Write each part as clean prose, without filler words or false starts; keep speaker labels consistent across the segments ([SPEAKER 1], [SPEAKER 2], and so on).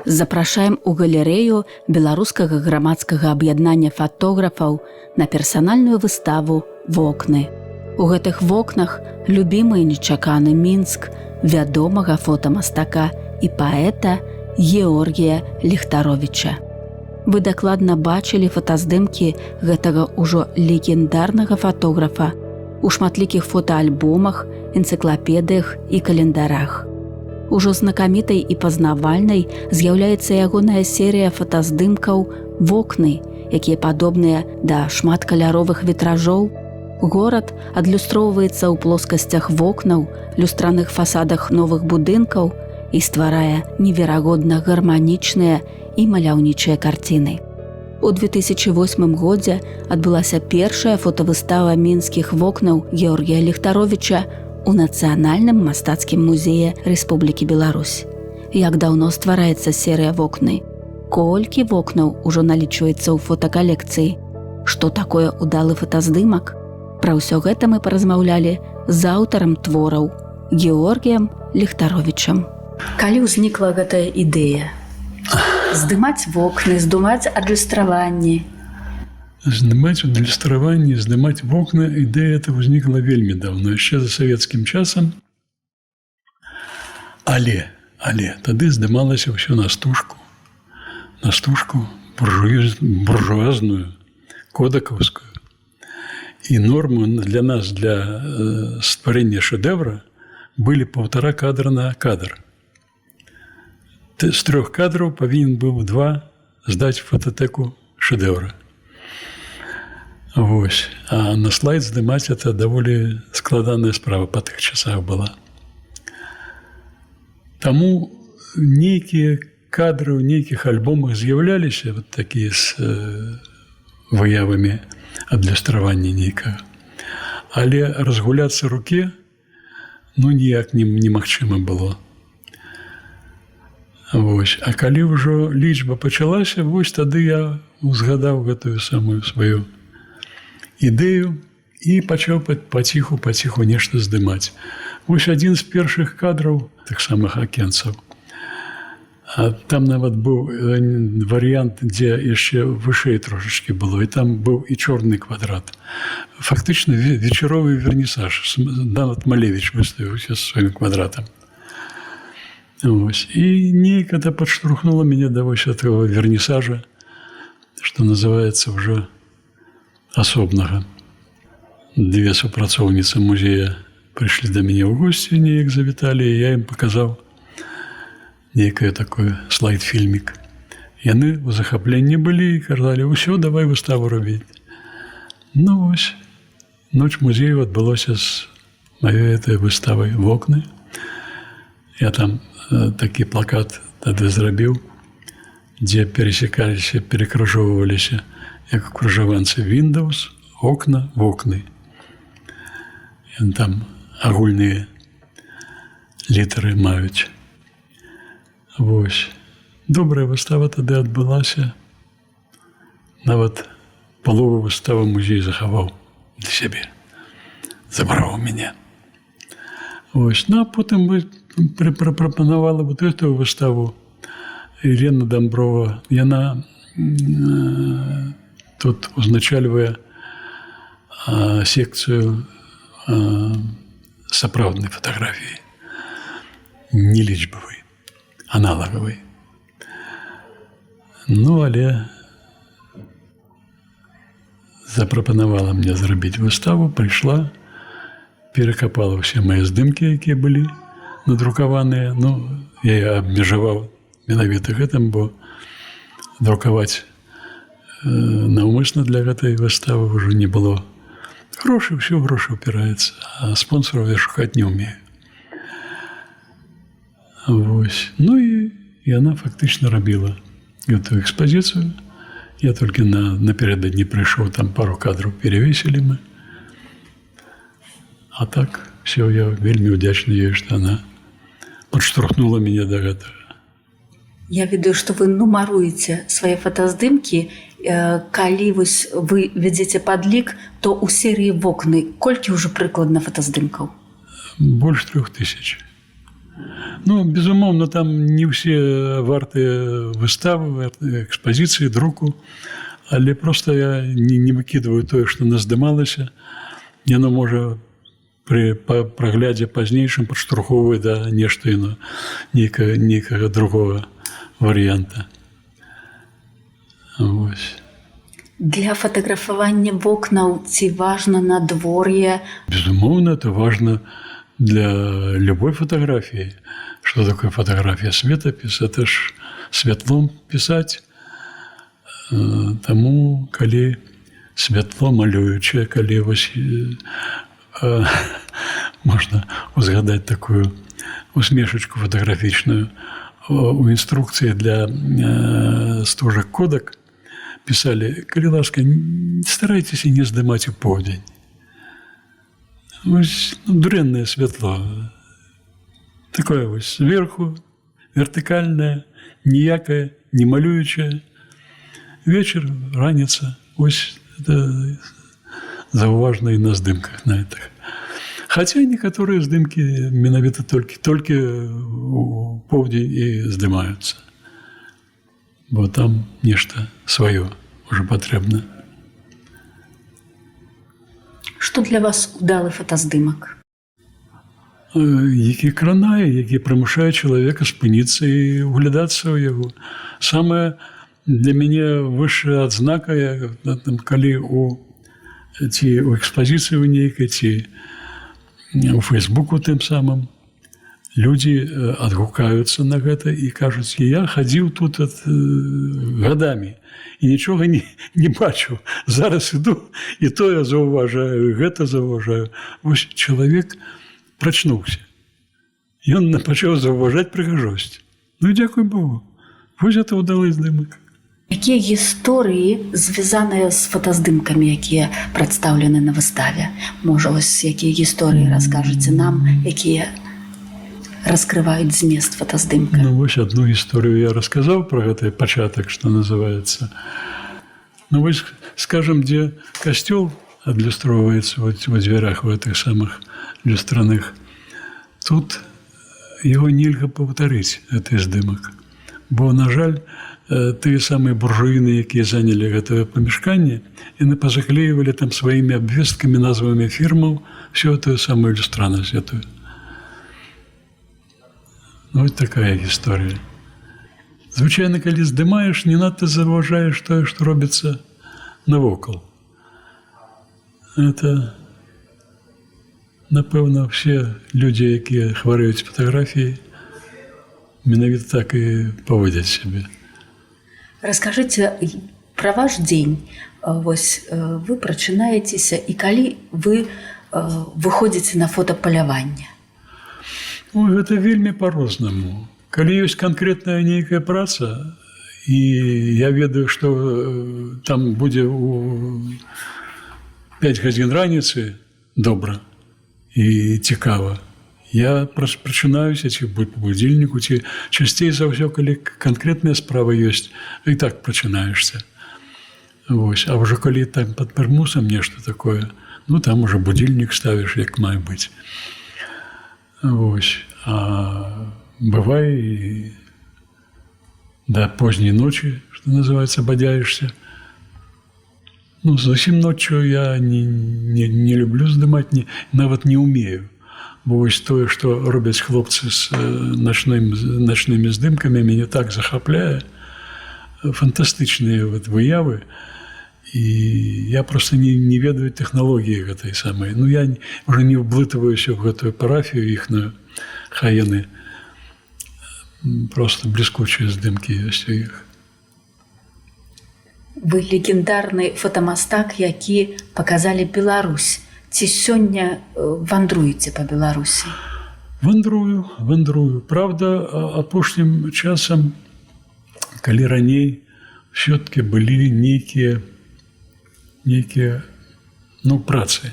[SPEAKER 1] Запрашаем у галерэю беларускага грамадскага аб'яднання фатографаў на персанальную выставу «Вокны». У гэтых вокнах любімы і нечаканы Мінск вядомага фотамастака і паэта Георгія Ліхтаровіча. Вы дакладна бачылі фотаздымкі гэтага ўжо легендарнага фотографа у шматлікіх фотоальбомах, энцыклапедыях і календарах. Ужо знакамітай і пазнавальнай з'яўляецца ягоная серыя фотаздымкаў «Вокны», якія падобныя да шматкаляровых вітражоў. Горад адлюстроўваецца ў плоскасцях вокнаў, люстраных фасадах новых будынкаў і стварае неверагодна гарманічныя і маляўнічыя карціны. У 2008 годзе адбылася першая фотавыстава мінскіх вокнаў Георгія Ліхтаровіча у Нацыянальным мастацкім музеі Рэспублікі Беларусь. Як даўно ствараецца серыя «Вокны»? Колькі вокнаў ужо налічваецца ў фотакалекцыі? Што такое удалы фотаздымак? Пра ўсё гэта мы паразмаўлялі з аўтарам твораў Георгіем Ліхтаровічам. Калі ўзнікла гэтая ідэя? Здымаць вокны, здымаць адлюстраванні.
[SPEAKER 2] Здымаць адлюстраванні, здымаць вокны, ідэя эта ўзнікла вельмі даўно, яшчэ за савецкім часам. Але тады здымалася ўсё на стужку буржуазную, кодакаўскую. І нормы для нас, для стварэння шэдэвра, былі 1,5 кадра на кадр. З 3 кадраў павінен быў 2 здаць фототэку шэдэвра. Вось. А на слайд здымаць это даволі складаная справа па тых часах была. Таму нейкія кадры ў нейкіх альбомах з'яўляліся вот такія з выявамі адлюстравання нейкага. Але разгуляцца руке ніяк немагчыма было. Вось. А калі ўжо лічба пачалася, вось тады я узгадаў гэтую самую сваю ідэю і пачаў паціху нешта здымаць. Вось адзін з першых кадраў тых самых акенцаў. А там нават быў варыянт, дзе яшчэ вышэй трошачкі было, і там быў і чорны квадрат. Фактычна вечаровы вернісаж. Нават Малевіч выставіўся з сваім квадратам. Вось. І неяк это падштурхнула мяне да вось этого вернісажа, што называецца ўжо асобнага. 2 супрацоўніцы музея прыйшлі да мяне ў госці, неяк завіталі, і я ім паказаў нейкае такое слайд-фільмік. Яны ў захапленні былі і казалі: «Усё, давай выставу рабіць». Ну вось, ноч музею адбылося з маёй этой выставай «Вокны». Я там такі плакат тады зрабіў, дзе пересекаліся, перакрыжоўваліся, як у крыжаванцы Windows, окна, вокны. Яны там агульныя літары маюць. Вось. Добрая выстава тады адбылася. Нават палову выставы музей захаваў для сябе. Забраў мяне. Вось. Ну, а потым прапанавала вот эту выставу Елена Дамброва. Яна тут узначальвае секцыю сапраўднай фатаграфіі, нелічбавай, аналагавай. Ну, але запрапанавала мне зрабіць выставу, прыйшла, перакапала ўсе мае здымкі, якія былі надрукаваныя. Ну, я абмежаваў менавіта гэтым, бо друкаваць наўмысна для гэтай выставы ўжо не было. Грошы, ўсё грошы ўпіраецца, а спонсораў я шукаць не ўмею. Вось. Ну і яна фактычна рабіла гэтую экспазіцыю. Я толькі наперададні прыйшоў, там пару кадраў перевесілі мы. А так, все, я вельмі ўдзячны ёй, што яна падштурхнула мяне да гэтага.
[SPEAKER 1] Я ведаю, што вы нумаруеце свае фотаздымкі. Калі вы вядзеце падлік, то ў серыі «Вокны» колькі ўжо прыкладна фотаздымкаў?
[SPEAKER 2] Больш 3000. Ну, безумоўна, там не ўсе вартыя выставы, экспазіцыі, друку, але проста я не выкідваю тое, што наздымалася. Яно можа пры праглядзе пазнейшым падштурхоўваць да нешта іно, нейкага другога варыянта. Вось.
[SPEAKER 1] Для фатаграфавання вокнаў ці важна надвор'е?
[SPEAKER 2] Безумоўна, это важно для любой фотографии. Что такое фотография? Светопис. Это ж святлом писать. Тому, калі святло малюючае, калі вось можна узгадаць такую усмешачку фотографічную. У інструкцыі для стужак кодак пісалі: калі ласка, старайцеся не здымаць у поўдзень. Вось дрэннае святло. Такое вось зверху, вертыкальнае, ніякае, не малюючае. Вечер, раніца. Вось это заўважна і на здымках на гэтых. Хаця некаторыя здымкі менавіта толькі у поўдзень і здымаюцца. Бо там нешта сваё ўжо патрэбна.
[SPEAKER 1] Што для вас удалы фотаздымак?
[SPEAKER 2] Які кранае, які прымушае чалавека спыніцца і углядацца ў яго. Самая для мяне высшая адзнака, калі ці ў экспазіцыі ў нейкай, ці у Фейсбуку тым самым, людзі адгукаюцца на гэта і кажуць: я хадзіў тут гадамі і нічога не бачыў. Зараз іду, і тое заўважаю, і гэта заўважаю. Вось чалавек прачнуўся. Ён пачаў заўважаць прыгажосць. Ну, дзякуй Богу. Вось гэта ўдалы здымак.
[SPEAKER 1] Якія гісторыі звязаныя з фотаздымкамі, якія прадстаўлены на выставе? Можа, вось якія гісторыі раскажаце нам, якія раскрываюць змест фотаздымка?
[SPEAKER 2] Ну, вось адну гісторыю я расказаў пра гэты пачатак, што называецца. Ну, вось, скажам, дзе касцёл адлюстроўваецца ў дзвярах у гэтых самых люстраных. Тут яго нельга паўтарыць, гэты здымак. Бо, на жаль, тыя самыя буржуіны, якія занялі гэтае памяшканне, яны пазаклеівалі там сваімі абвесткамі, назвамі фірмаў всю тую самую ілюстранасць гэтую. Ну, вот такая гісторыя. Звычайна, калі здымаеш, не надта заўважаеш тое, што робіцца навокал. Это, напэўна, все людзі, якія хварэюць фатаграфіяй, менавіта так і паводзяць сябе.
[SPEAKER 1] Раскажыце пра ваш дзень. Вось вы прачынаецеся, і калі вы выходзіце на фотапаляванне?
[SPEAKER 2] Ну, гэта вельмі па-рознаму. Калі ёсць канкрэтная нейкая праца, і я ведаю, што там будзе у 5 гадзін раніцы добра і цікава, я прачынаюся, ці по будзільніку, ці часцей за ўсё, калі канкрэтная справа ёсць, і так прачынаешся. Вось. А ўжо калі там пад прымусам нешта такое, ну там уже будильник ставіш, як мае быць. Вось. А бывае і да позняй ночі, што называецца, бадзяешся. Ну, зусім ноччу я не люблю здымаць, нават не ўмею. Бо вось тое, што робяць хлопцы з начнымі здымкамі, мяне так захапляе. Фантастычныя выявы. І я проста не ведаю тэхналогіі гэтай самай. Ну, я ўжо не ўблытваюся ў гэтую парафію іхную, хай яны проста бліскучыя здымкі ёсць у іх.
[SPEAKER 1] Вы легендарны фотамастак, які паказалі Беларусь. Ці сёння вандруеце па Беларусі?
[SPEAKER 2] Вандрую. Правда, апошнім часам, калі раней все-таки былі нейкія працы.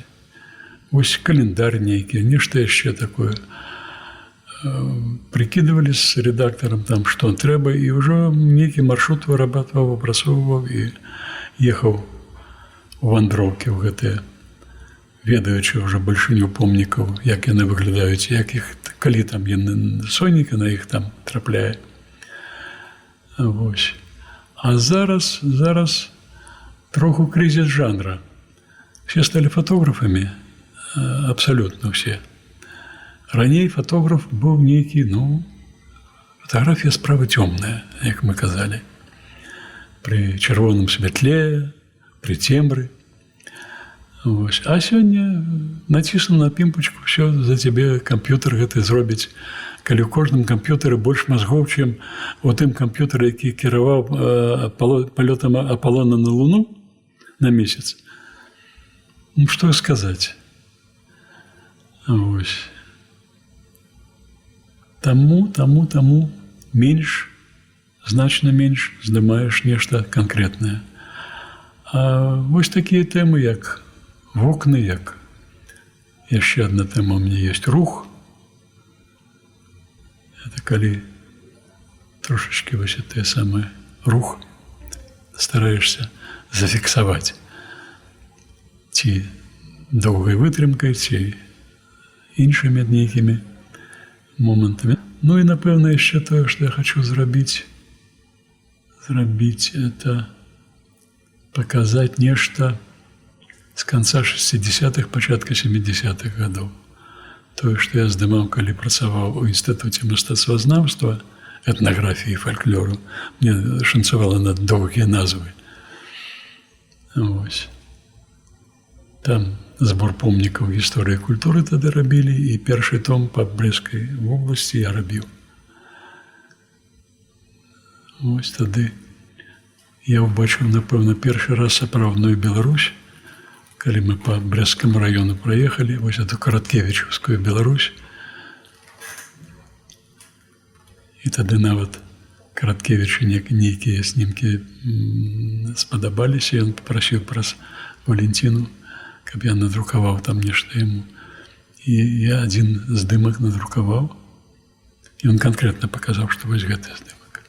[SPEAKER 2] Вось календар нейкі, нешта яшчэ такое. Прыкідывалі з рэдактарам там, што трэба, і ўжо нейкі маршрут вырабатваў, апрацоўваў і ехаў у вандроўкі ў гэтыя ведаючы ўжо бальшыню помнікаў, як яны выглядаюць, як іх, калі там сонейка на іх там трапляе. Вось. А зараз троху крызіс жанра. Все сталі фотографамі, абсалютна ўсе. Раней фотограф быў нейкі, фотаграфія справа цёмная, як мы казалі. Пры чырвоным святле, пры цембры. Вось. А сёння націснуў на пімпачку, все за цябе камп'ютар гэты зробіць. Калі ў кожным камп'ютары больш мазгоў, чым у тым камп'ютары, які кіраваў палётам Апалона на Луну на месяц. Што сказаць? Вось. Таму менш, значна менш здымаеш нешта канкрэтнае. А вось такія тэмы, як вокны, як яшчэ адна тэма у мяне ёсць рух. Это калі трошачкі вось тое самае рух стараешся зафіксаваць ці доўгай вытрымкай, ці іншымі нейкімі момантамі. Ну і, напэўна, яшчэ тое, што я хачу зрабіць, это паказаць нешта з канца 60-х, пачатка 70-х гадоў. Тое, што я здымаў, калі працаваў у Інстытуце мастацтвазнаўства, этнаграфіі і фальклору, мне шанцавала на доўгія назвы. Вось. Там збор помнікаў гісторыі і культуры тады рабілі, і першы том па Брэсцкай вобласці я рабіў. Вось тады я ўбачыў, напэўна, першы раз сапраўдную Беларусь, калі мы па Брэсцкаму раёну праехалі, вось эту караткевічаўскую Беларусь. І тады нават Караткевічу нейкія знімкі спадабаліся, ён папрасіў праз Валентіну, каб я надрукаваў там нешта яму. І я адзін здымак надрукаваў, і ён канкрэтна паказаў, што вось гэты здымак.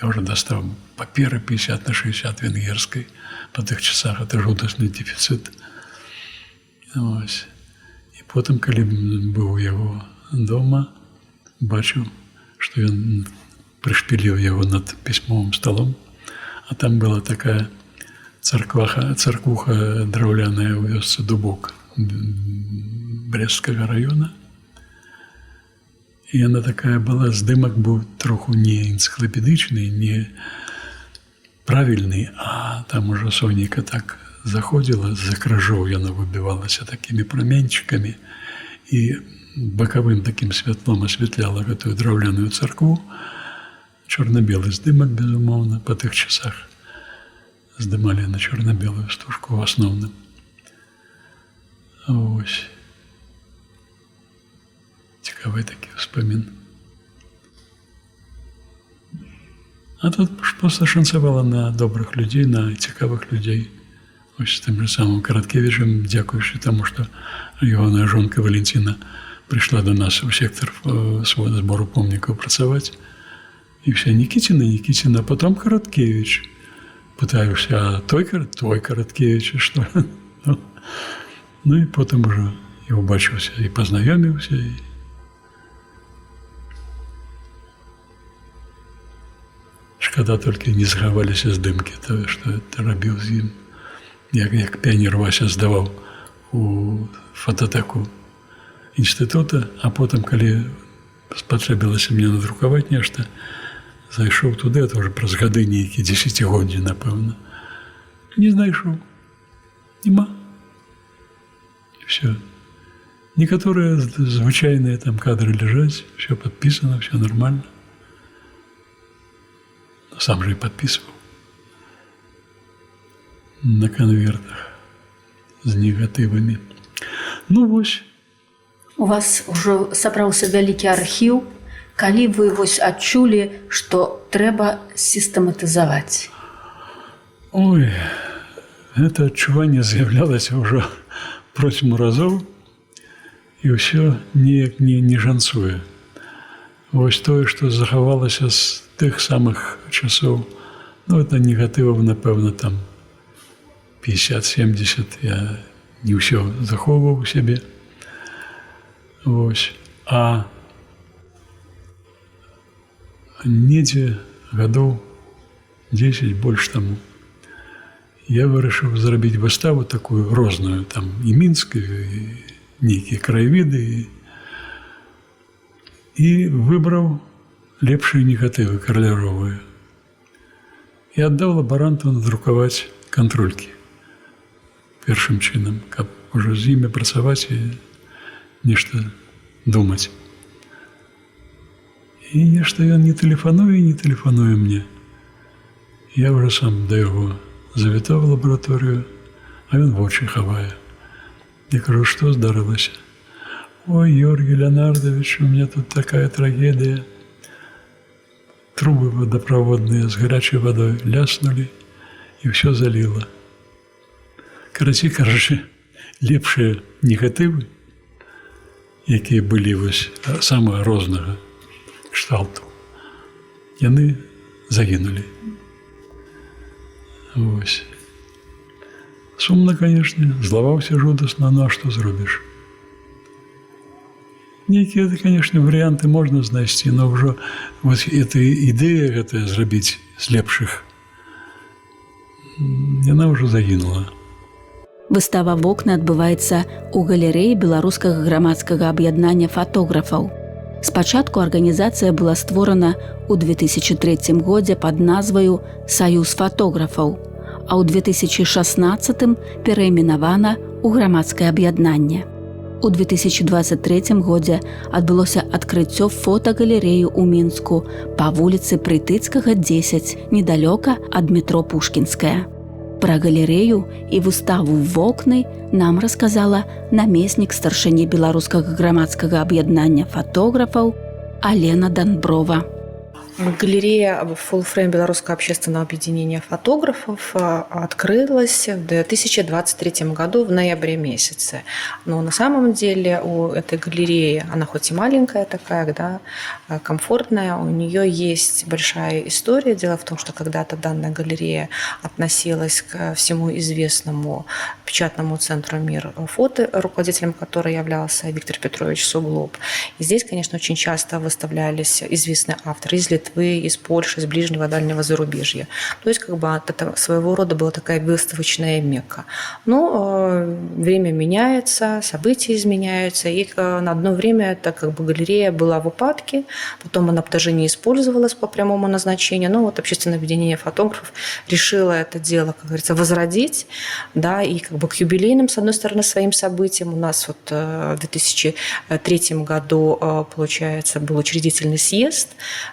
[SPEAKER 2] Я ўжо дастаў паперы 50/60 венгерскай, па тых часах это жудасны дэфіцыт. Ось. І потым, калі быў у яго дома, бачыў, што ён прышпіліў яго над пісьмовым сталом, а там была такая царквуха драўляная ў вёсцы Дубок Брэсцкага раёна. І яна такая была, здымак быў троху не энцыклапедычны, не правільны, а там ужо сонейка так заходзіла, з-за крыжоў яна выбівалася такімі праменьчыкамі і бакавым такім святлом асвятляла гэтую драўляную царкву. Чорна-белы здымак, безумоўна, па тых часах здымалі на чорна-белую стужку ў асноўным. Ось. Цікавы такі ўспамін. А тут проста шанцавала на добрых людзей, на цікавых людзей. Ось тым же самым Караткевічам, дзякуючы таму, што ягоная жонка Валентіна прыйшла до нас у сектор свого збору помнікаў працаваць. І все, Никитина, а потом Короткевич. Пытаюся, а той Короткевич, что? Ну и потом уже и убачился, и познайомился. И... Шкода только не згаваліся здымки, того, что это рабіў з ім. Як піянер Вася здаваў у фототэку інстытута, а потом, калі спатрэбілася мне надрукаваць нешта, зайшоў туды, это уже праз гады нейкі, 10годдзі, напэўна. Не знайшоў. Нема. І все. Некаторыя звычайныя там кадры ляжаць, все падпісана, все нормально. Но сам же і падпісваў. На конвертах з негатывамі. Ну вось.
[SPEAKER 1] У вас ўжо сабраўся вялікі архіў. Калі вы вось адчулі, што трэба сістэматызаваць?
[SPEAKER 2] Ой, гэта адчуванне з'яўлялася ўжо процьму разоў, і ўсё неяк не жанцуе. Вось тое, што захавалася з тых самых часоў, ну, это негатываў, напэўна, там 50-70, я не ўсё захоўваў у сябе. Вось. А недзе гадоў 10 больш таму я вырашыў зрабіць выставу такую розную, там і мінскую, і нейкія краявіды, і выбраў лепшыя негатывы каляровыя. І аддаў лабаранту надрукаваць кантролькі першым чынам, каб ужо з імі працаваць і нешта думаць. І нешта ён не тэлефануе мне. Я ўжо сам да яго завітаў у лабараторыю, а ён вочы хавае. Я кажу, што здарылася? Ой, Георгий Леонардович, у меня тут такая трагедия. Трубы водопроводные с горячей водой ляснули, и все залило. Короче, лепшие негативы, якія былі вось самага рознага кшталту, яны загінулі. Вось. Сумна, конечно, злаваўся жудасна, ну а што зробіш? Некие, конечно, варианты можно знайсці, но ўжо вот эта ідэя гэтая зрабіць з лепшых, яна ўжо загінула.
[SPEAKER 3] Выстава «Вокны» адбываецца ў галерэі беларускага грамадскага аб'яднання фатографаў. Спачатку арганізацыя была створана ў 2003 годзе пад назваю «Саюз фатографаў», а ў 2016 перайменавана ў грамадскае аб'яднанне. У 2023 годзе адбылося адкрыццё фотагалерэі ў Мінску па вуліцы Прытыцкага, 10, недалёка ад метро Пушкінская. Пра галерэю і выставу «Вокны» нам расказала намеснік старшыні беларускага грамадскага аб'яднання фатографаў Алена Данброва.
[SPEAKER 4] Галерея Full Frame Белорусского общественного объединения фотографов открылась в 2023 году в ноябре месяце. Но на самом деле у этой галереи, она хоть и маленькая такая, да, комфортная, у нее есть большая история. Дело в том, что когда-то данная галерея относилась к всему известному печатному центру «Мир фото», руководителем которой являлся Виктор Петрович Суглоб. И здесь, конечно, очень часто выставлялись известные авторы из Литвы, из Польши, из ближнего дальнего зарубежья. То есть как бы это своего рода была такая выставочная мекка. Но время меняется, события изменяются, и на одно время это как бы галерея была в упадке, потом она даже не использовалась по прямому назначению. Но вот общественное объединение фотографов решило это дело, как говорится, возродить, да, и как бы к юбилейным, с одной стороны, своим событиям. У нас вот в 2003 году, получается, был учредительный съезд,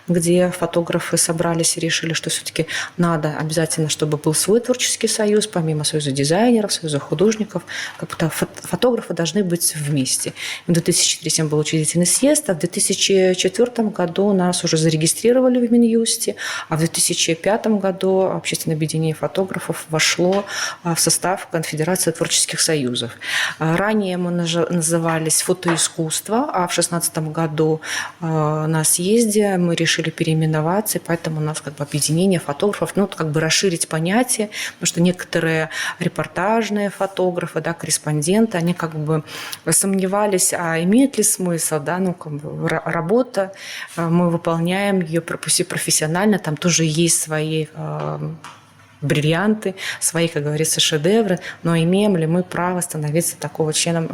[SPEAKER 4] где фотографы собрались и решили, что все-таки надо обязательно, чтобы был свой творческий союз, помимо союза дизайнеров, союза художников, как-то фотографы должны быть вместе. В 2003 был учредительный съезд, а в 2004 году нас уже зарегистрировали в Минюсте, а в 2005 году общественное объединение фотографов вошло в состав Конфедерации творческих союзов. Ранее мы назывались «Фотоискусство», а в 2016 году на съезде мы решили переименоваться, и поэтому у нас как бы объединение фотографов, ну, как бы расширить понятие, потому что некоторые репортажные фотографы, да, корреспонденты, они как бы сомневались, а имеет ли смысл, да, ну, как бы работа, мы выполняем ее, пусть и профессионально, там тоже есть свои бриллианты, свои, как говорится, шедевры, но имеем ли мы право становиться такого членом,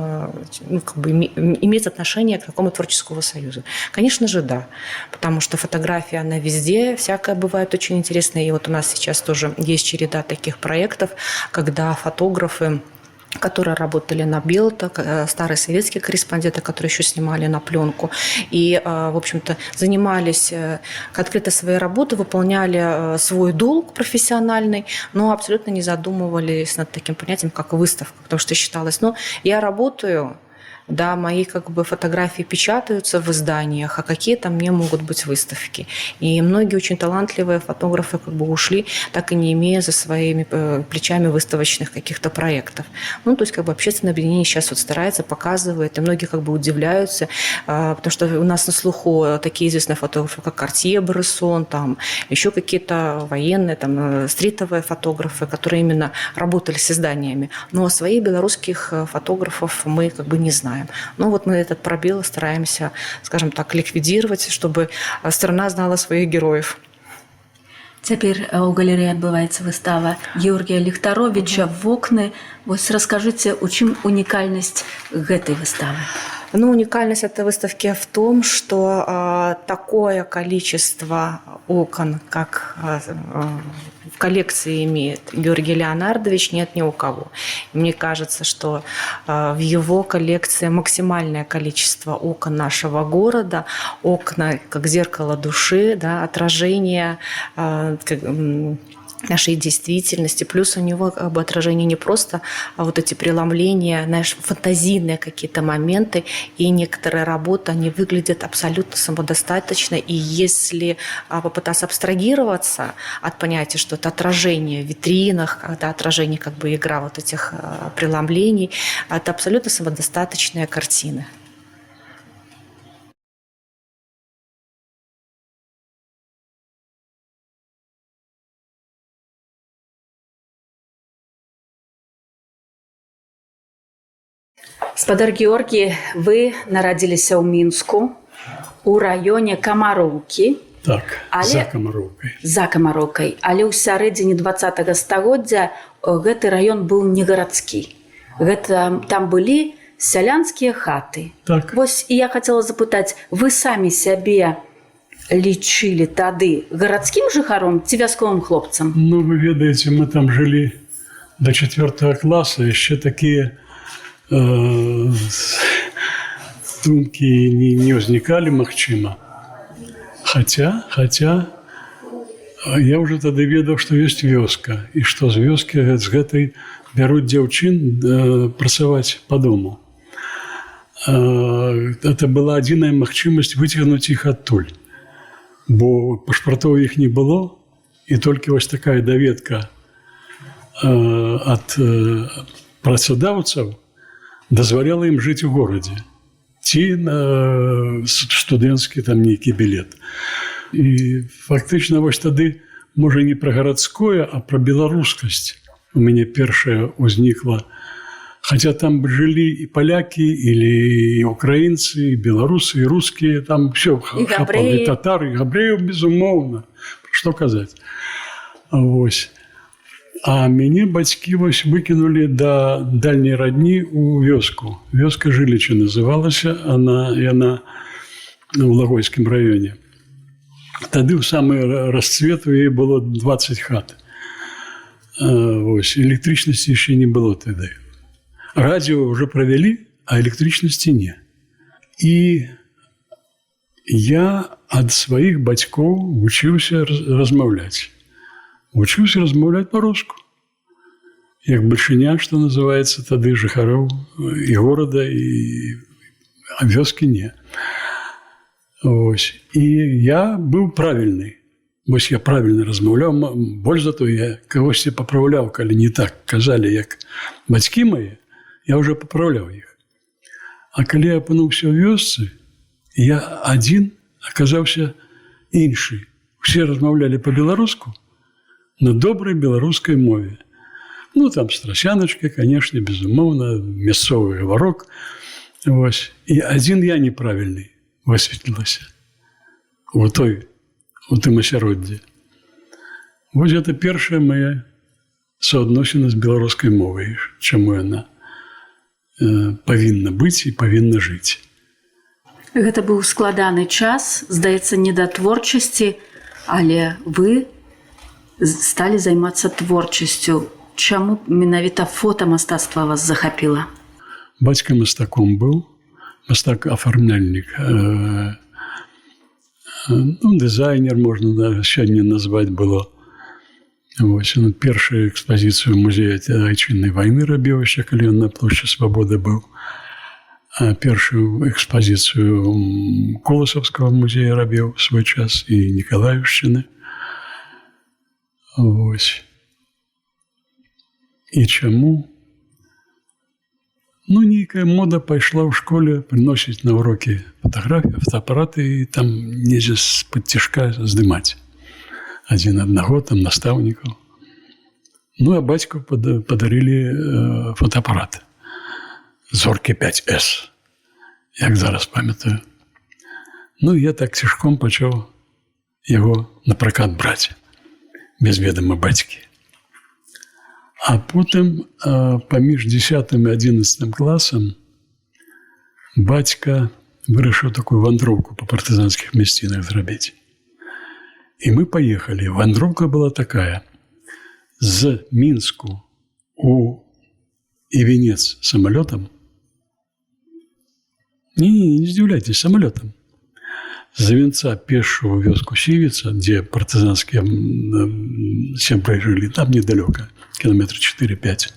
[SPEAKER 4] ну, как бы иметь отношение к такому творческому союзу? Конечно же, да, потому что фотография, она везде, всякое бывает очень интересное, и вот у нас сейчас тоже есть череда таких проектов, когда фотографы, которые работали на Белто, старые советские корреспонденты, которые еще снимали на пленку. И, в общем-то, занимались открыто своей работой, выполняли свой долг профессиональный, но абсолютно не задумывались над таким понятием, как выставка. Потому что считалось, ну, я работаю, да, мои как бы фотографии печатаются в изданиях, а какие там не могут быть выставки. И многие очень талантливые фотографы как бы ушли, так и не имея за своими плечами выставочных каких-то проектов. Ну, то есть как бы общественное объединение сейчас вот старается, показывает, и многие как бы удивляются, потому что у нас на слуху такие известные фотографы, как Картье-Бresson, там еще какие-то военные, там стритовые фотографы, которые именно работали с изданиями. Но своих белорусских фотографов мы как бы не знаем. Но вот мы этот пробел стараемся, скажем так, ликвидировать, чтобы страна знала своих героев.
[SPEAKER 1] Цяпер у галерэі адбываецца выстава Георгія Ліхтаровіча «Вокны». Вось раскажыце, у чым унікальнасць гэтай выставы?
[SPEAKER 4] Ну, уникальность этой выставки в том, что такое количество окон, как в коллекции имеет Георгий Леонардович, нет ни у кого. И мне кажется, что в его коллекции максимальное количество окон нашего города, окна как зеркало души, да, отражение нашей действительности. Плюс у него как бы отражение не просто вот эти преломления, знаешь, фантазийные какие-то моменты, и некоторые работы, они выглядят абсолютно самодостаточно. И если попытаться абстрагироваться от понятия, что это отражение в витринах, когда отражение как бы игра вот этих преломлений, это абсолютно самодостаточные картины.
[SPEAKER 1] Спадар Георгій, вы нарадзіліся ў Мінску, у раёне Камароўкі.
[SPEAKER 2] Так, за Камароўкай.
[SPEAKER 1] За Камароўкай. Але ў сярэдзіне 20-го стагоддзя гэты раён быў не гарадскі. Там былі сялянскія хаты.
[SPEAKER 2] Так.
[SPEAKER 1] Вось і я хацела запытаць, вы самі сябе лічылі тады гарадскім жыхаром ці вясковым хлопцам?
[SPEAKER 2] Ну, вы ведаеце, мы там жылі до 4 класа, яшчэ такія думкі не ўзнікалі, магчыма. Хаця я ўжо тады ведаў, што ёсць вёска, і што з вёскі з гэтай бяруць дзяўчын працаваць па дому. Это была адзіная магчымасць выцягнуць іх адтуль, бо пашпартоў іх не было, і толькі вось такая даведка ад працадаўцаў дазваляла ім жыць у горадзе ці на студэнцкі там нейкі білет. І фактычна вось тады, можа, не пра гарадское, а пра беларускасць у мяне першая ўзнікла. Хаця там жылі і палякі, і украінцы, і беларусы, і рускія, там все хапало, і татары, і габрэяў, безумоўна. Што казаць? Вось. А мяне бацькі вось выкінулі да дальняй радні ў вёску. Вёска Жыліча называлася, яна ў Лагойскім раёне. Тады ў самы расцвет у яе было 20 хат. Вось, электрычнасці яшчэ не было тады. Радіо ўжо правялі, а электрычнасці не. І я ад сваіх бацькоў вучыўся размаўляць. Вучыўся размаўляць па-руску. Як бальшыня, што называецца тады жыхароў і горада, і вёскі не. Ось. І я быў правільны. Вось я правільна размаўляў. Больш за то я кагосьці папраўляў, калі не так казалі, як бацькі мае, я ўжо папраўляў іх. А калі я апынуўся ў вёсцы, я адзін аказаўся іншы. Усе размаўлялі па-беларуску, на добрай беларускай мове. Ну, там страсяначка, канешне, безумоўна, мясцовы гаварок. Вось. І адзін я неправільны высветлілася у тым асяроддзі. Вось гэта першая мая суадносіна з беларускай мовай, чаму яна павінна быць і павінна жыць.
[SPEAKER 1] Гэта быў складаны час, здаецца, не да творчасці, але вы сталі займацца творчасцю. Чаму менавіта фотамастацтва вас захапіла?
[SPEAKER 2] Бацька мастаком быў, мастак-афармляльнік. Дызайнер, можна сёння назваць было. Вось, першую экспазіцыю музея айчыннай вайны рабіў, яшчэ калі ён на плошчы Свабоды быў. першую экспазіцыю Коласаўскага музея рабіў свой час і Нікалаеўшчыны. Вось. І чаму? Ну, нейкая мода пайшла ў школе прыносіць на урокі фатаграфіі, фотоапараты і там недзе з-пад цішка здымаць. Адзін аднаго, там настаўнікаў. Ну, а бацьку падарылі фотоапарат. Зоркі 5С, як зараз памятаю. Ну, я так цішком пачаў яго на пракат браць, без ведама бацькі. А потым паміж 10 і 11 класам бацька вырашыў такую вандроўку па партызанскіх мясцінах зрабіць. І мы паехалі. Вандроўка была такая. З Мінску у Івенец самалётам. Не здзіўляйцесь, самалётам. З Івенца пешшу ў вёску Сівіца, дзе партызанскія сябры жылі, там недалёка, кіламетра 4-5.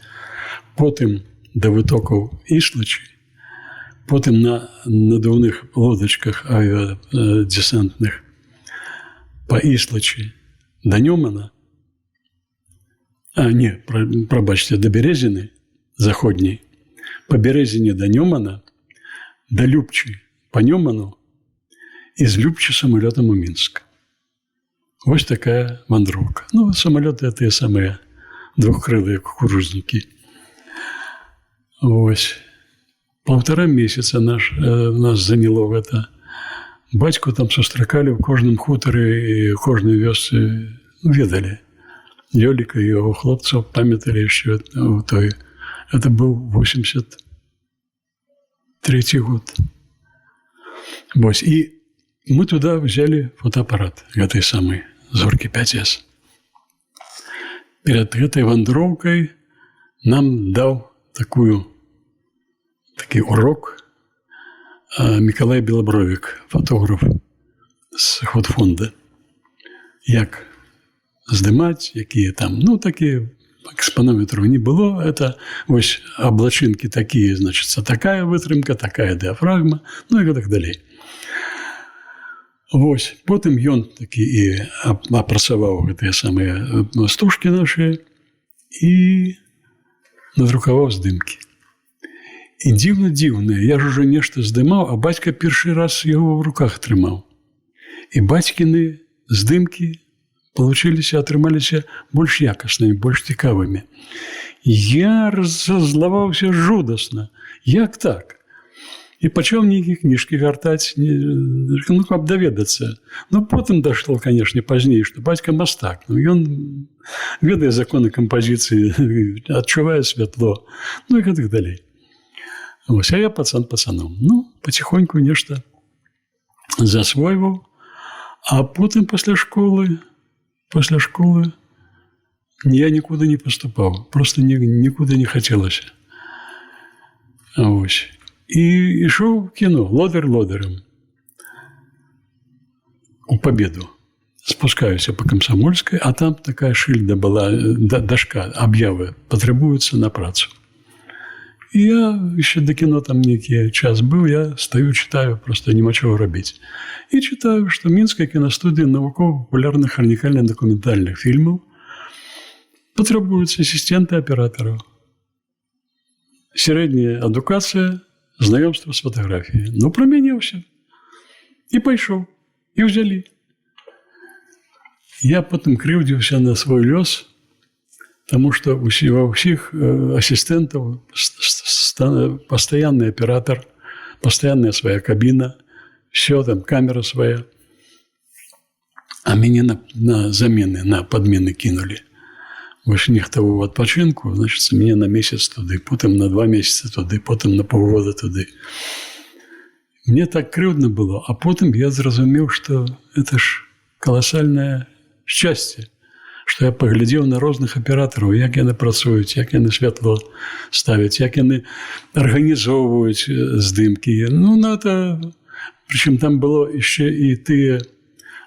[SPEAKER 2] Потым да вытокаў Ішлачы, потым на надувных лодачках авіадесантных па Ішлачы да Нёмана, прабачце, да Бярэзіны заходняй, па Бярэзіне да Нёмана, да Любчы па Нёману, і з Любчы самалётам у Мінск. Вось такая вандроўка. Ну, самалёты тыя самыя двухкрылыя кукурузнікі. Вось. 1,5 месяца нас заняло гэта. Бацьку там сустракалі ў кожным хутары і кожнай вёсцы, ведалі. Лёліка і яго хлопцаў памяталі яшчэ ў той. Это быў 83 год. Вось. І мы туда взяли фотоапарат гэтай самай зоркі 5С. Перед гэтай вандроўкай нам даў такі урок Мікалай Белабровік, фотограф з Хотфонда. Як здымаць, якія там, ну, такія экспанометраў не было. Это вось аблачынкі такія, значыцца, такая вытрымка, такая дыафрагма, ну і гэтак далей. Вось. Потым ён такі і апрацаваў гэтыя самыя стужкі нашыя і надрукаваў здымкі. І дзіўна, я ж ужо нешта здымаў, а бацька першы раз яго ў руках трымаў. І бацькіны здымкі атрымаліся больш якаснымі, больш цікавымі. Я раззлаваўся жудасна. Як так? І пачаў нейкія кніжкі гартаць, ну, каб даведацца. Ну, потым дашло, канешне, пазней, што бацька мастак. Ну, ён ведае законы кампазіцыі, адчувае святло, ну і гэтак далей. Вось, а я пацан пацаном. Ну, паціхоньку нешта засвойваў, а потым пасля школы я нікуды не паступаў. Проста нікуды не хацелася. Вось. І ішоў в кіно лодыр-лодырам у Победу. Спускаюся по Камсомольскай, а там такая шыльда была, дашка, аб'явы, патрабуюцца на працу. І я яшчэ да кіно там нейкі час быў, я стаю, читаю, просто няма чаго рабіць. І читаю, што Мінская кінастудыя навукова-папулярных хранікальна-дакументальных фільмаў патрабуюцца асістэнты аператараў. Сярэдняя адукацыя, знаёмства з фатаграфіяй. Ну, прамяніўся. І пайшоў. І ўзялі. Я потым крыўдзіўся на свой лёс, таму што ва ўсіх асістэнтаў пастаянны аператар, пастаянная свая кабіна, всё там, камера свая. А мяне на замены, на падмены кінулі. Вось нехта ў адпачынку, значыцца, мяне на месяц туды, потым на 2 месяцы туды, потым на паўгода туды. Мне так крыўдна было, а потым я зразумеў, што это ж каласальнае шчасце, што я паглядзеў на розных аператараў, як яны працуюць, як яны святло ставяць, як яны арганізоўваюць здымкі. Ну, это... Прычым там было яшчэ і тыя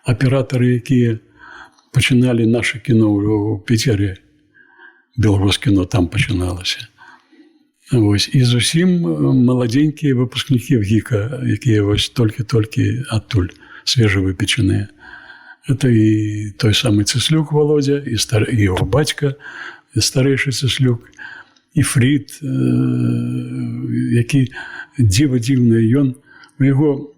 [SPEAKER 2] аператары, якія пачыналі наша кіно ў Піцеры. Белгоскіно там пачыналася. Вось. І зусім маладзенькія выпускнікі ВГІКа, якія вось толькі-толькі адтуль свежавыпечаныя. Это і той самы Цыслюк Володя, і яго бацька, старэйшы Цыслюк, і Фрід, які дзіва-дзіўны ён. У яго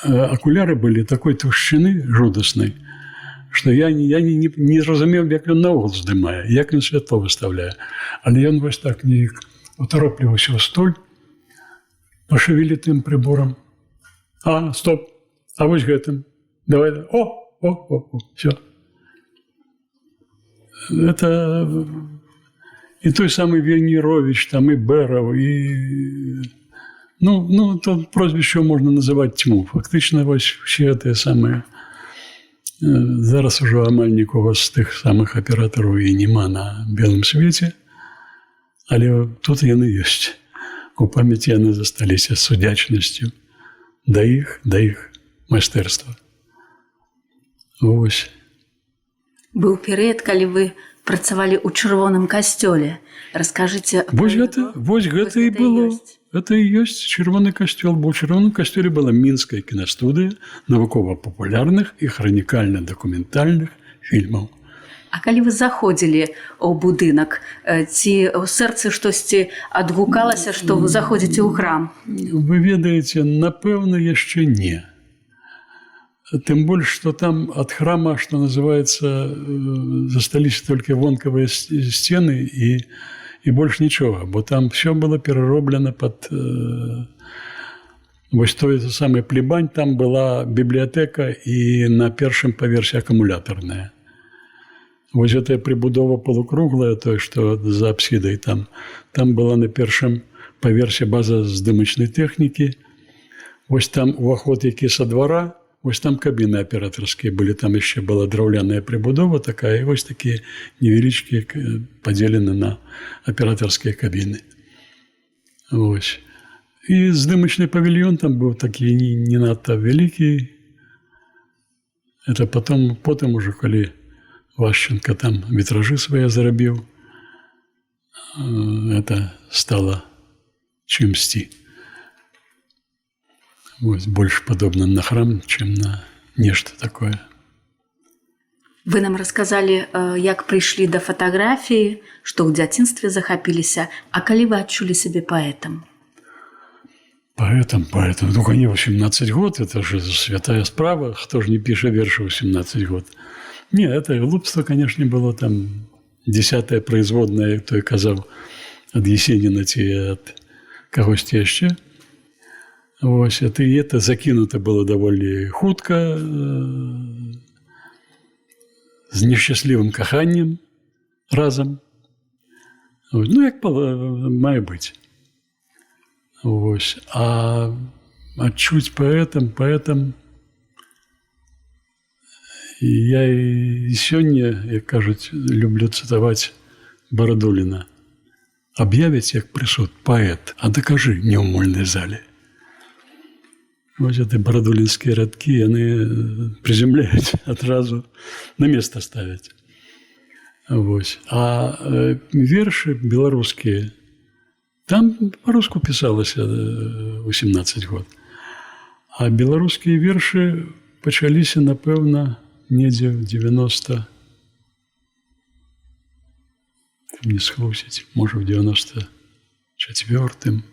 [SPEAKER 2] акуляры былі такой таўшчыны жудаснай, што я не разумеў, як ён наогул здымае, як ён святло выставляе. Але ён вось так неяк утаропліваўся ў столь, пашавілі тым прыборам. А, стоп, а вось гэтым. Давай, все. Это и той самый Венерович, там и Беров, и... Ну, то прозвище можно называть тьму. Фактично, вось все те самые... Зараз уже амаль нікого з тих самих операторів і нема на белом світі, але тут яны ёсць. У памяці яны засталіся з удзячнасцю да іх майстэрства. Вось.
[SPEAKER 1] Быў перыяд, калі вы працавалі ў чырвоным касцёле. Раскажыце...
[SPEAKER 2] Вось гэта і было. Это і ёсць чырвоны касцёл. Бо ў чырвоным касцёле была мінская кінастудыя навукова-папулярных і хранікальна-дакументальных фільмаў.
[SPEAKER 1] А калі вы заходзілі ў будынак, ці ў сэрцы штосьці адгукалася, што вы заходзіце ў храм?
[SPEAKER 2] Вы ведаеце, напэўна, яшчэ не. Тым больш, што там ад храма, што называецца, засталіся толькі вонкавыя сцены і больш нічога, бо там все было перароблена пад... Вось той самы плебань, там была бібліятэка і на першым паверсе акумулятарная. Вось гэтая прыбудова полукруглая, той, што за апсідай там была на першым паверсе база здымачнай тэхнікі. Вось там уваход, які са двара, вось там кабіны аператарскія былі, там яшчэ была драўляная прыбудова такая, і вось такія невялічкія падзелены на аператарскія кабіны. Вось. І здымачны павільён там быў такі не надта вялікі. Это потым уже, калі Ващенко там вітражы свае зарабіў, это стало чымсьці. Вось, больш падобна на храм, чым на нешта такое.
[SPEAKER 1] Вы нам расказалі, як прыйшлі да фатаграфіі, што ў дзяцінстве захапіліся, а калі вы адчулі сябе паэтам?
[SPEAKER 2] Поэтом. Ну, конечно, 18 год, это же святая справа. Кто же не пишет верши 18 год? Не, это глупство, конечно, было там 10-е производное, кто и казал, от Есенина ці от когось яшчэ. Вось, и это закинуто было довольно хутка, с несчастливым каханнем разом. Вот. Ну, як мае быць. Вось. А адчуць паэтам я і сёння, як кажуць, люблю цытаваць Барадуліна. Аб'явяць як прысуд паэт, а дакажы не ў мольнай зале. Вось гэты барадулінскія радкі, яны прыземляюць адразу, на место ставяць. Вось. А вершы беларускія, там па-руску пісалася 18 год. А беларускія вершы пачаліся, напэўна, недзе ў 90... Не схлусіць, можа, ў 94-м.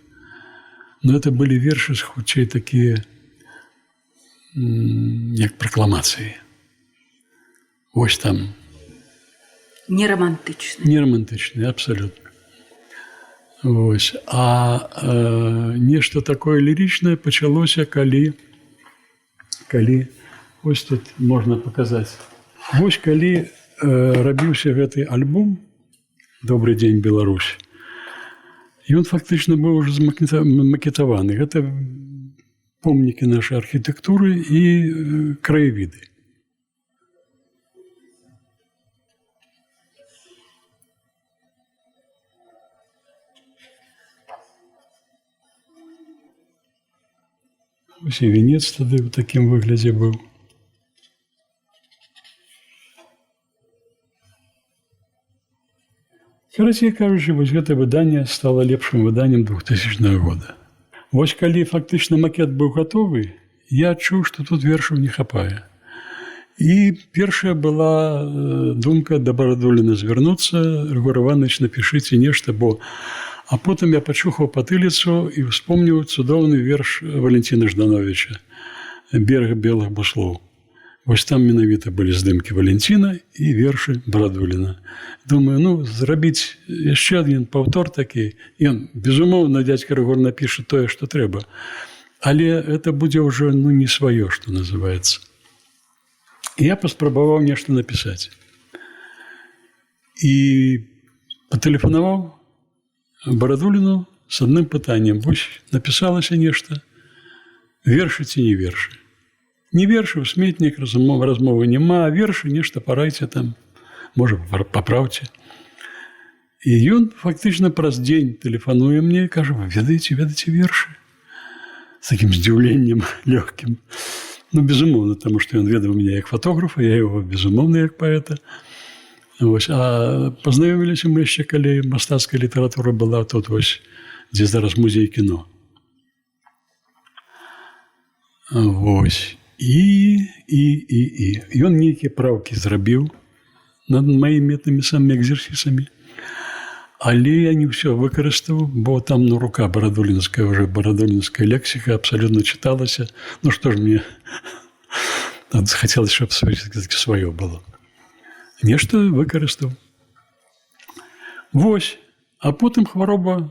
[SPEAKER 2] Но это былі вершы, хутчэй, такія, як пракламацыі. Вось там.
[SPEAKER 1] Не романтычны.
[SPEAKER 2] Не романтычны, абсолютно. Вось. А нешта такое лірычнае пачалося, калі вось тут можна паказаць. Вось калі рабіўся гэты альбом «Добрый дзень, Беларусь», ён фактычна быў уже макетаваны. Гэта помнікі нашай архітэктуры і краявіды. Ось і венец тады ў такім выглядзе быў. Карацей кажучы, вось гэта выданне стала лепшым выданнем 2000 года. Вось калі фактычна макет быў гатовы, я адчуў, што тут вершаў не хапае. І першая была думка да Барадуліна звярнуцца: Рыгор Іванович, напішыце нешта, бо... А потым я пачухаў патыліцу і успомніў цудоўны верш Валентина Ждановича «Берег белых буслоў». Вось там менавіта былі здымкі Валентина і вершы Барадуліна. Думаю, зрабіць яшчэ адзін паўтор такі. Ён, безумоўна, дядзька Рыгор напіша тое, што трэба. Але это будзе ўжо не сваё, што называецца. І я паспрабаваў нешта напісаць. І патэлефанаваў Барадуліну з адным пытаннем: вось напісалася нешта, вершы ці не вершы? Не вершы, сметнік, размовы няма, а вершы нешта парайце там, можа, папраўце. І ён фактычна праз дзень тэлефануе мне і кажа: ведаеце вершы? З такім здзіўленнем лёгкім. Безумоўна, таму што ён ведаў мяне як фотографа, я яго, безумоўна, як паэта. Вось, а пазнаёміліся мы яшчэ, калі мастацкая літаратура была тут, вось, дзе зараз музей кіно. Вось. І ён нейкія праўкі зрабіў над маімі тымі самымі экзерсісамі. Але я не ўсё выкарыстаў, бо там рука барадулінская, уже барадулінская лексіка абсалютна чыталася. Што ж мне хацелася, щоб сваё было. Нешта выкарыстаў. Вось. А потым хвароба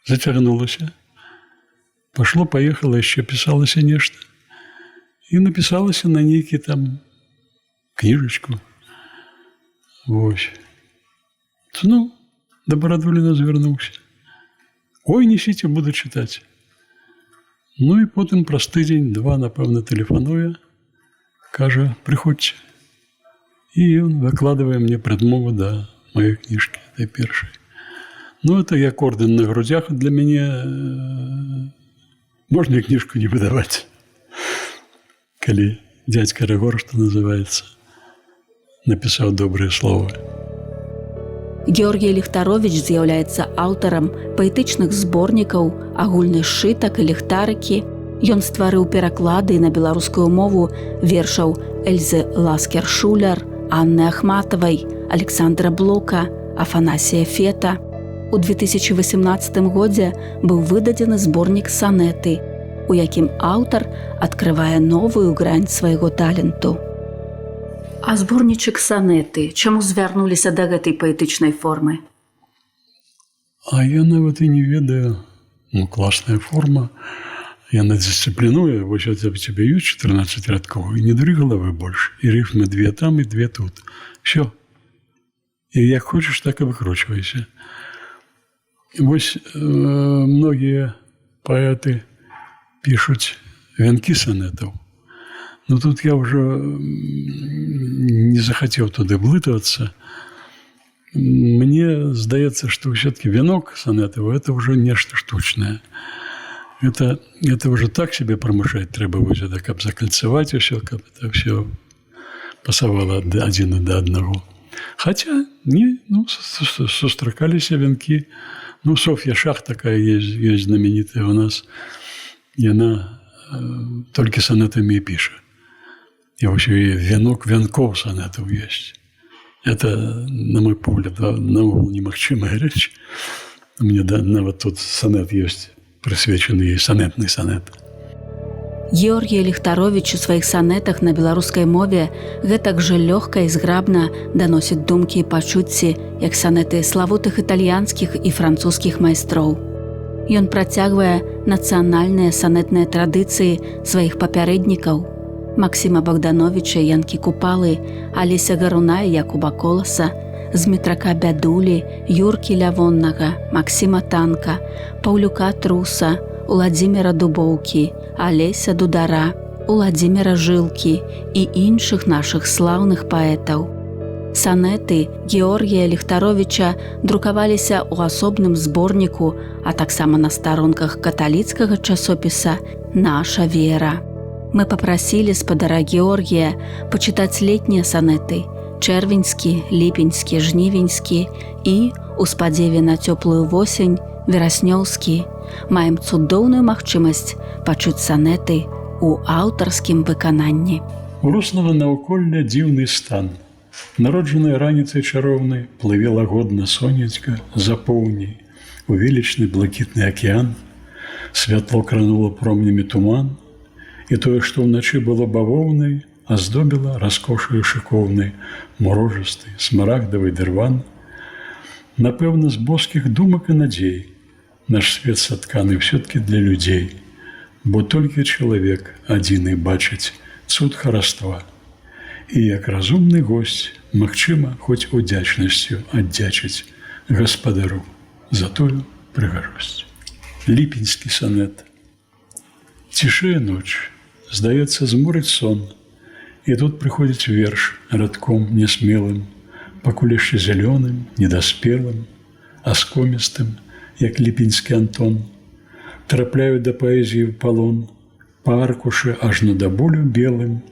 [SPEAKER 2] зацягнулася. Пашло-паехала, яшчэ пісалася нешта. І напісалася на нейкі там кніжачку. Вось. Да Барадуліна звярнуўся. Ой, несіце, буду чытаць. І потым праз тыдзень-два, напэўна, тэлефануе, кажа: прыходзьце. І ён выкладывае мне прадмову да маёй кніжкі, да першай. Это як ордэн на грудзях для мяне. Можна і кніжку не выдаваць, калі дзядзька Рыгор, што называецца, напісаў добрыя словы.
[SPEAKER 3] Георгій Ліхтаровіч з'яўляецца аўтарам паэтычных зборнікаў, агульных шытак і ліхтарыкі. Ён стварыў пераклады на беларускую мову вершаў Эльзы Ласкер-Шуляр, Анны Ахматавай, Александра Блока, Афанасія Фета. У 2018 годзе быў выдадзены зборнік «Санеты», у якім аўтар адкрывае новую грань свайго таленту.
[SPEAKER 1] А зборнічак «Санеты» чаму звярнуліся да гэтай паэтычнай формы?
[SPEAKER 2] А я нават і не ведаю. Класная форма. Яна дысцыплінуе. Вось у цябе ёсць 14 радкоў, і не дуры галавы больш. І рыфмы 2 там і 2 тут. Всё. І як хочаш, так і выкручвайся. Вось многія паэты пішуць вянкі санетаў. Тут я ўжо не захацеў туды блытвацца. Мне здаецца, што ўсё-таки вянок санетаў – это ўжо нешта штучнае. Это ўжо так себе прамышаць трэба, каб закальцаваць усё, каб это ўсё пасавала адзін да аднаго. Хаця, не, сустракаліся вянкі. Софья Шах такая есть знаменитая у нас. Яна толькі санетамі і піша. І вось у яе вянок вянкоў санетаў ёсць. Это, на мой погляд, наогул немагчымая рэч. Мне нават тут санет ёсць, прысвечаны ей санетны санет.
[SPEAKER 3] Георгій Ліхтаровіч у сваіх санетах на беларускай мове гэтак жа лёгка і зграбна даносіць думкі і пачуцці, як санеты славутых італьянскіх і французскіх майстроў. Ён працягвае нацыянальныя санетныя традыцыі сваіх папярэднікаў Максіма Богдановича, Янкі Купалы, Алеся Гаруна і Якуба Коласа, Змітрака Бядулі, Юркі Лявоннага, Максіма Танка, Паўлюка Труса, Уладзіміра Дубоўкі, Алеся Дудара, Уладзіміра Жылкі і іншых нашых слаўных паэтаў. Санеты Георгія Ліхтаровіча друкаваліся ў асобным зборніку, а таксама на старонках каталіцкага часопіса «Наша вера». Мы папрасілі спадара Георгія пачытаць летнія санеты – чэрвеньскі, ліпеньскі, жнівеньскі і У спадзеве на цёплую восень, вераснёўскі, маем цудоўную магчымасць пачуць санеты у аўтарскім выкананні.
[SPEAKER 2] У роснага наўколля дзіўны стан. Народжаная раніцай чароўнай плыве лагодна сонечка за поўняй у велічны блакітны акеан. Святло кранула промнямі туман, і тое, што ўначы было бавоўнай, аздобіла раскошаю шыкоўнай мурожысты, смарагдавы дырван. Напэўна, з боскіх думак і надзей наш свет сатканы ўсё-ткі для людзей, бо толькі чалавек адзіны бачыць цуд хараства. І як разумны госць, магчыма, хоць удзячнасцю аддзячыць гаспадару за тую прыгажосць. Ліпеньскі санет. Цішэе ноч, здаецца, зморыць сон, і тут прыходзіць верш радком нясмелым, пакуль яшчэ зялёным, недаспелым, аскомістым, як ліпеньскі Антон. Трапляю да паэзіі ў палон, па аркушы ажно да болю белым,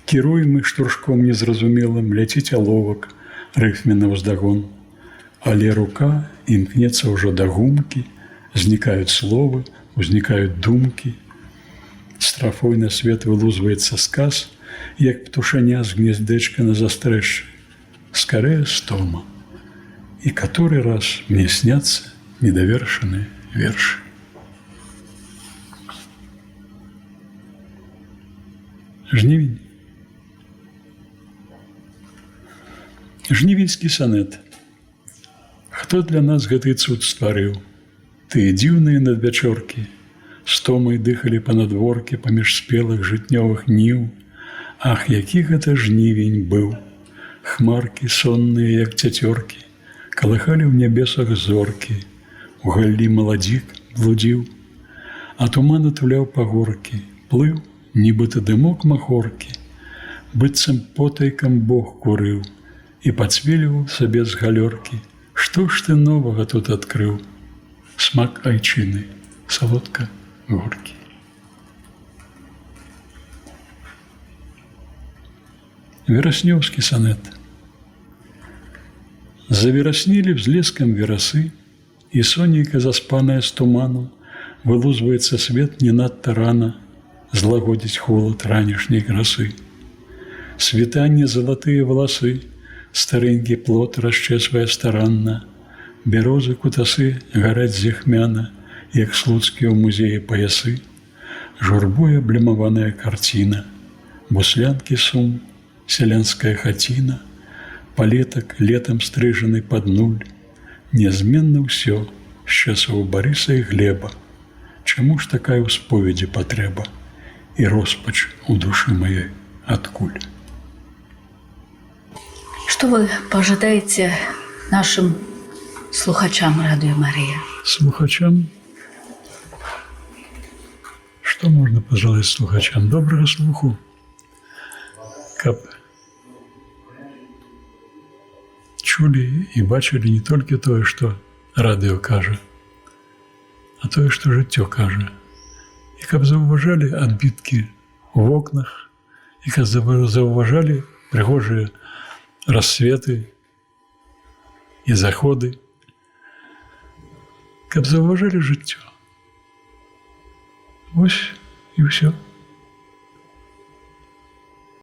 [SPEAKER 2] кіруемы штуршком незразумелым, ляціць аловак, рыфме наўздагон. Але рука імкнецца ўжо да гумкі, знікаюць словы, узнікаюць думкі. Страфой на свет вылузваецца сказ, як птушаня з гнездечка на застрэшшы. Скорее стома. И который раз мне снятся недовершенные верши. Жнівень. Жнівеньскі санет. Хто для нас гэты цуд стварыў? Тыя дзіўныя надвячоркі, стомай дыхалі па надворкі паміж спелых жытнёвых ніў. Ах, які гэта жнівень быў! Хмаркі сонныя, як цяцёркі, калыхалі ў нябесах зоркі, у галлі маладзік блудзіў, а туман атуляў пагоркі, плыў, нібыта дымок махоркі, быццам потайкам Бог курыў і пацвельваў сабе з галёркі. Што ж ты новага тут адкрыў? Смак айчыны, салодка горкі. Вераснёўскі санет. Завераснілі взлескам верасы, і сонейка, заспаная з туману, вылузваецца свет не надта рана, злагодзіць холад ранішняй красы. Світанне залатыя валасы, старэнькі плот расчэсвае старанна, бярозы кутасы гараць зіхмяна, як слуцкія ў музеі паясы, журбуе аблямаваная карціна, буслянкі сум, сялянская хаціна, палетак летам стрыжаны пад нуль, нязменна ўсё з часоў Барыса і Глеба. Чаму ж такая ў споведзі патрэба і роспач у душы маёй адкуль?
[SPEAKER 1] Что вы пожадаете нашим слухачам Радио Мария?
[SPEAKER 2] Слухачам? Что можно пожелать слухачам? Доброго слуху. Каб чулі і бачылі не толькі тое, што радыё кажа, а тое, што жыццё кажа. І каб заўважалі адбіткі ў вокнах, і каб заўважалі прыгожыя рассветы і заходы, каб заўважалі жыццё. Вось і ўсё.